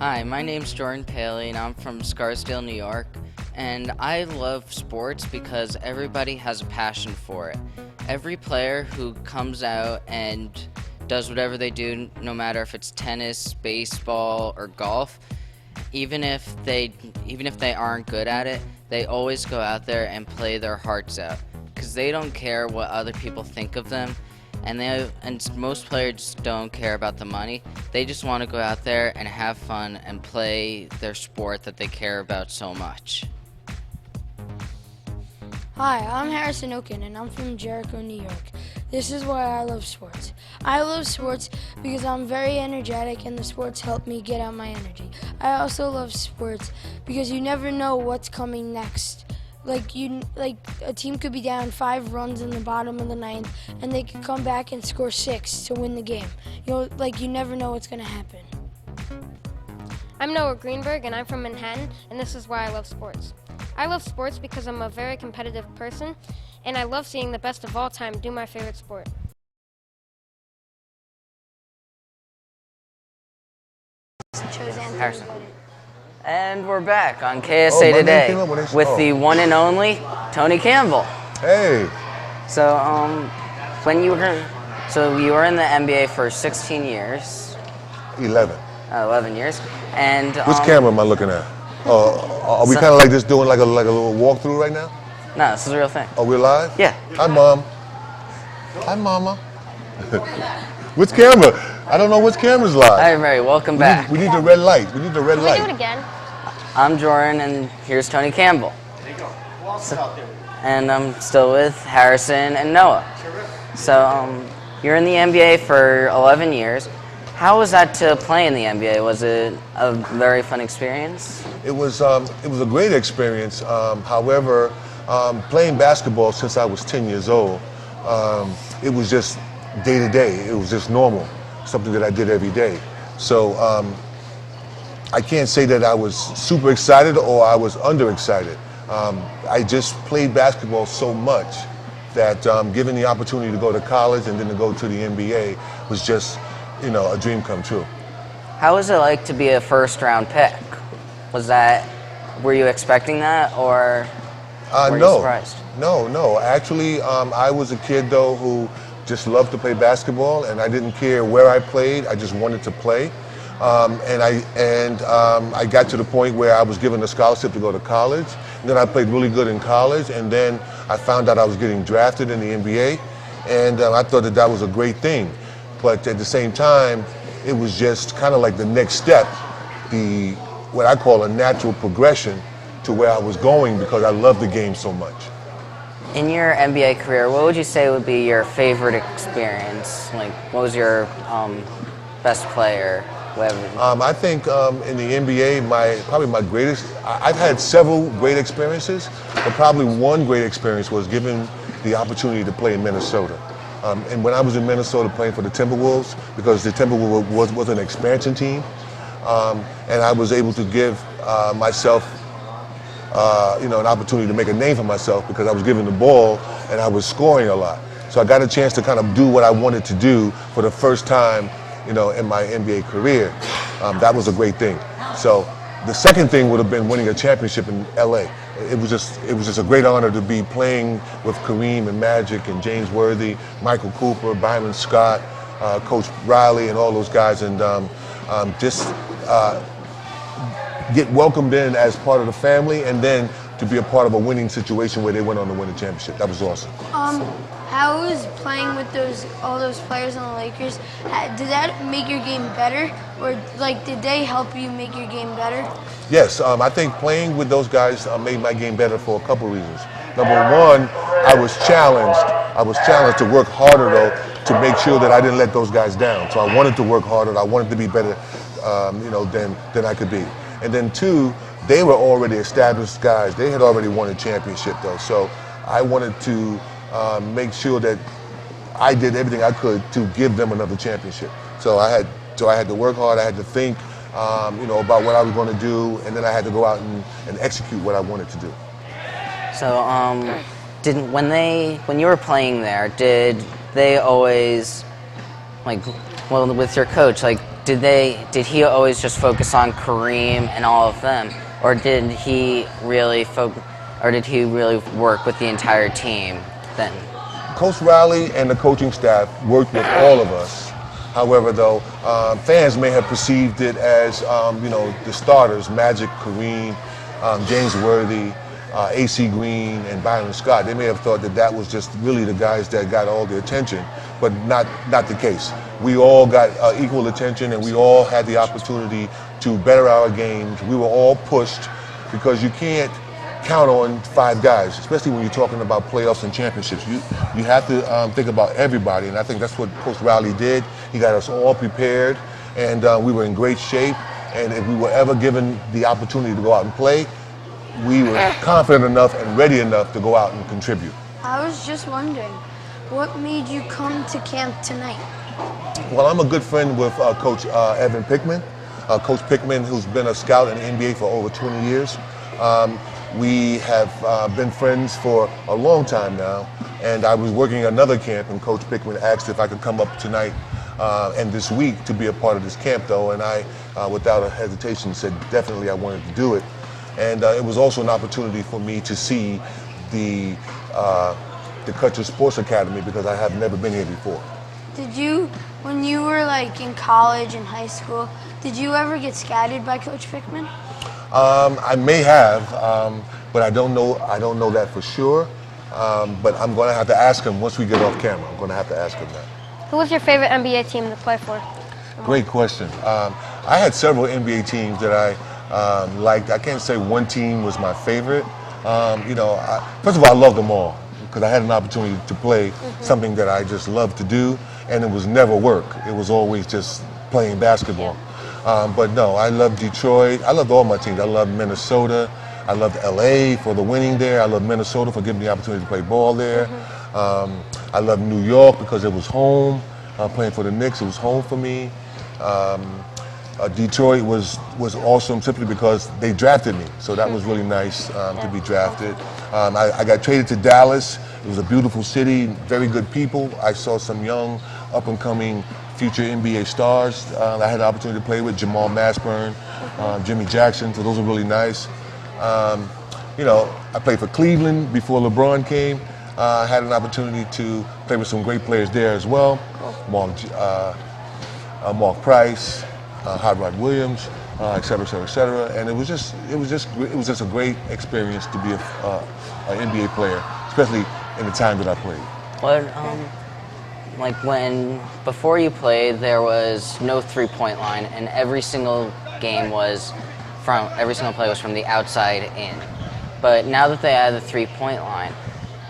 Hi, my name's Jordan Paley and I'm from Scarsdale, New York. And I love sports because everybody has a passion for it. Every player who comes out and does whatever they do, no matter if it's tennis, baseball, or golf, even if they aren't good at it, they always go out there and play their hearts out because they don't care what other people think of them. And most players don't care about the money. They just want to go out there and have fun and play their sport that they care about so much. Hi, I'm Harrison Oken, and I'm from Jericho, New York. This is why I love sports. I love sports because I'm very energetic, and the sports help me get out my energy. I also love sports because you never know what's coming next. Like a team could be down 5 runs in the bottom of the ninth, and they could come back and score 6 to win the game. You never know what's going to happen. I'm Noah Greenberg, and I'm from Manhattan, and this is why I love sports. I love sports because I'm a very competitive person, and I love seeing the best of all time do my favorite sport. Harrison. And we're back on KSA Today with the one and only Tony Campbell. Hey. So, you were in the NBA for 16 years. 11. 11 years. And which camera am I looking at? Are we kind of like just doing like a little walkthrough right now? No, this is a real thing. Oh, we're live? Yeah. Hi, Mom. Hi, Mama. Which camera? I don't know which camera's live. Hi, everybody. Welcome back. We need the red light. We need the red light. Can we do it again? I'm Jordan, and here's Tony Campbell. And I'm still with Harrison and Noah. So, you're in the NBA for 11 years. How was that to play in the NBA? Was it a very fun experience? It was a great experience. However, playing basketball since I was 10 years old, it was just day to day. It was just normal, something that I did every day. So I can't say that I was super excited or I was underexcited. I just played basketball so much that given the opportunity to go to college and then to go to the NBA was just, a dream come true. How was it like to be a first-round pick? Were you expecting that, or were you surprised? No. Actually, I was a kid though who just loved to play basketball, and I didn't care where I played. I just wanted to play, and I got to the point where I was given a scholarship to go to college. And then I played really good in college, and then I found out I was getting drafted in the NBA, and I thought that was a great thing. But at the same time, it was just kind of like the next step, what I call a natural progression to where I was going because I love the game so much. In your NBA career, what would you say would be your favorite experience? What was your best player? I think in the NBA, probably my greatest, I've had several great experiences, but probably one great experience was given the opportunity to play in Minnesota. And when I was in Minnesota playing for the Timberwolves, because the Timberwolves was an expansion team, and I was able to give myself an opportunity to make a name for myself because I was given the ball and I was scoring a lot. So I got a chance to kind of do what I wanted to do for the first time, in my NBA career. That was a great thing. So the second thing would have been winning a championship in LA. It was just a great honor to be playing with Kareem and Magic and James Worthy, Michael Cooper, Byron Scott, Coach Riley, and all those guys, and get welcomed in as part of the family, and then to be a part of a winning situation where they went on to win a championship. That was awesome. How was playing with all those players on the Lakers? Did that make your game better, or did they help you make your game better? Yes, I think playing with those guys made my game better for a couple reasons. Number one, I was challenged. I was challenged to work harder though to make sure that I didn't let those guys down. So I wanted to work harder. I wanted to be better, than I could be. And then two, they were already established guys. They had already won a championship though. So I wanted to make sure that I did everything I could to give them another championship. So I had to work hard. I had to think, about what I was going to do, and then I had to go out and execute what I wanted to do. So, when you were playing there, did they always, with your coach, did he always just focus on Kareem and all of them, or did he really work with the entire team then? Coach Riley and the coaching staff worked with all of us. However, though, fans may have perceived it as, the starters, Magic, Kareem, James Worthy, AC Green, and Byron Scott. They may have thought that that was just really the guys that got all the attention, but not the case. We all got equal attention, and we all had the opportunity to better our games. We were all pushed because you can't count on 5 guys, especially when you're talking about playoffs and championships. You have to think about everybody, and I think that's what Coach Riley did. He got us all prepared, and we were in great shape. And if we were ever given the opportunity to go out and play, we were confident enough and ready enough to go out and contribute. I was just wondering, what made you come to camp tonight? Well, I'm a good friend with Coach Evan Pickman. Coach Pickman, who's been a scout in the NBA for over 20 years. We have been friends for a long time now, and I was working another camp, and Coach Pickman asked if I could come up tonight and this week to be a part of this camp, though, and I, without a hesitation, said definitely I wanted to do it. And it was also an opportunity for me to see the Kutshers Sports Academy, because I have never been here before. Did you, when you were like in college and high school, did you ever get scouted by Coach Pickman? I may have, but I don't know that for sure. But I'm going to have to ask him once we get off camera. I'm going to have to ask him that. Who was your favorite NBA team to play for? Great question. I had several NBA teams that I liked. I can't say one team was my favorite. First of all, I loved them all because I had an opportunity to play something that I just loved to do, and it was never work. It was always just playing basketball. But no, I love Detroit. I loved all my teams. I loved Minnesota. I loved LA for the winning there. I loved Minnesota for giving me the opportunity to play ball there. I loved New York because it was home. Playing for the Knicks, it was home for me. Detroit was awesome simply because they drafted me. So that was really nice to be drafted. I got traded to Dallas. It was a beautiful city, very good people. I saw some young, up-and-coming future NBA stars. I had the opportunity to play with Jamal Mashburn, Jimmy Jackson, so those were really nice. I played for Cleveland before LeBron came. I had an opportunity to play with some great players there as well. Mark Price, Hot Rod Williams, et cetera, et cetera, et cetera. And it was just a great experience to be an NBA player, especially in the time that I played. Before you played, there was no three-point line, and every single play was from the outside in. But now that they add the three-point line,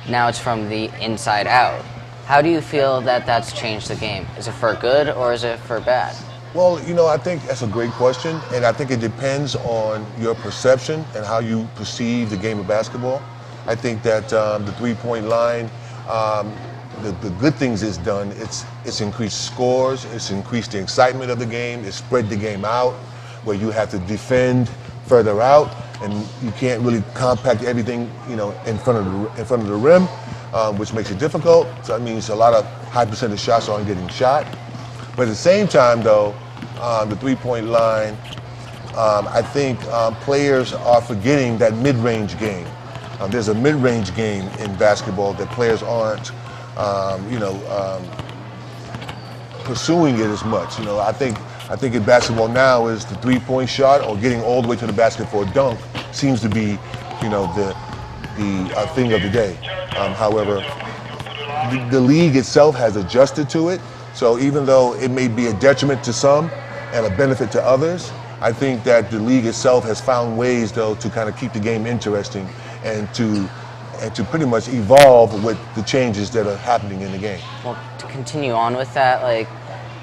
now it's from the inside out. How do you feel that that's changed the game? Is it for good or is it for bad? Well, I think that's a great question, and I think it depends on your perception and how you perceive the game of basketball. I think that the three-point line, the good things it's done, it's increased scores, it's increased the excitement of the game, it's spread the game out, where you have to defend further out, and you can't really compact everything, in front of the rim, which makes it difficult. So that means a lot of high percentage shots aren't getting shot. But at the same time, though, the three-point line, I think players are forgetting that mid-range game. There's a mid-range game in basketball that players aren't, pursuing it as much. I think in basketball now is the three-point shot or getting all the way to the basket for a dunk seems to be, the thing of the day. However, the league itself has adjusted to it. So even though it may be a detriment to some and a benefit to others, I think that the league itself has found ways, though, to kind of keep the game interesting and to pretty much evolve with the changes that are happening in the game. Well, to continue on with that,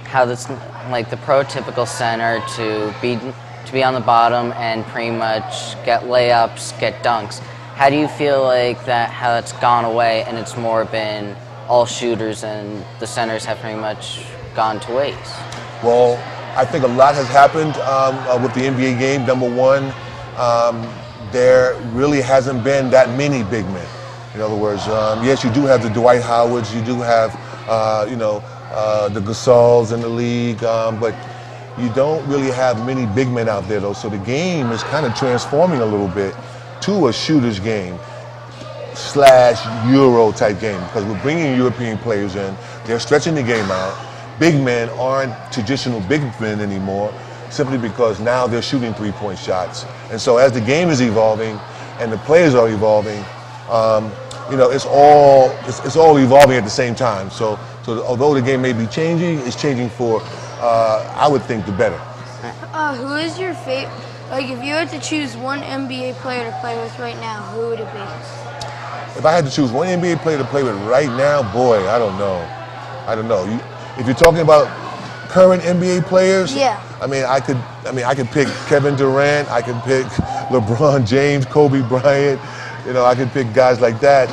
how this, the prototypical center to be on the bottom and pretty much get layups, get dunks. How do you feel how that's gone away and it's more been all shooters and the centers have pretty much gone to waste? Well, I think a lot has happened with the NBA game. Number one, there really hasn't been that many big men. In other words, yes, you do have the Dwight Howards, you do have, the Gasols in the league, but, You don't really have many big men out there though, so the game is kind of transforming a little bit to a shooter's game / Euro type game, because we're bringing European players in. They're stretching the game out. Big men aren't traditional big men anymore, simply because now they're shooting three-point shots. And so as the game is evolving and the players are evolving, it's all evolving at the same time. So although the game may be changing, it's changing for, I would think, the better. Who is your favorite? Like, if you had to choose one NBA player to play with right now, who would it be? If I had to choose one NBA player to play with right now, boy, I don't know. If you're talking about current NBA players, yeah. I could pick Kevin Durant. I could pick LeBron James, Kobe Bryant. I could pick guys like that.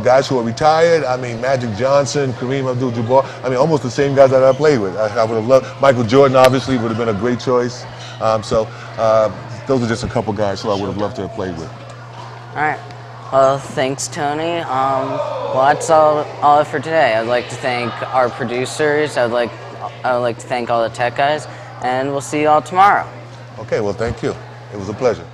Guys who are retired. Magic Johnson, Kareem Abdul-Jabbar. Almost the same guys that I played with. I would have loved Michael Jordan. Obviously, would have been a great choice. Those are just a couple guys who I would have loved to have played with. All right. Well, thanks, Tony. That's all for today. I'd like to thank our producers. I would like to thank all the tech guys, and we'll see you all tomorrow. Okay. Well, thank you. It was a pleasure.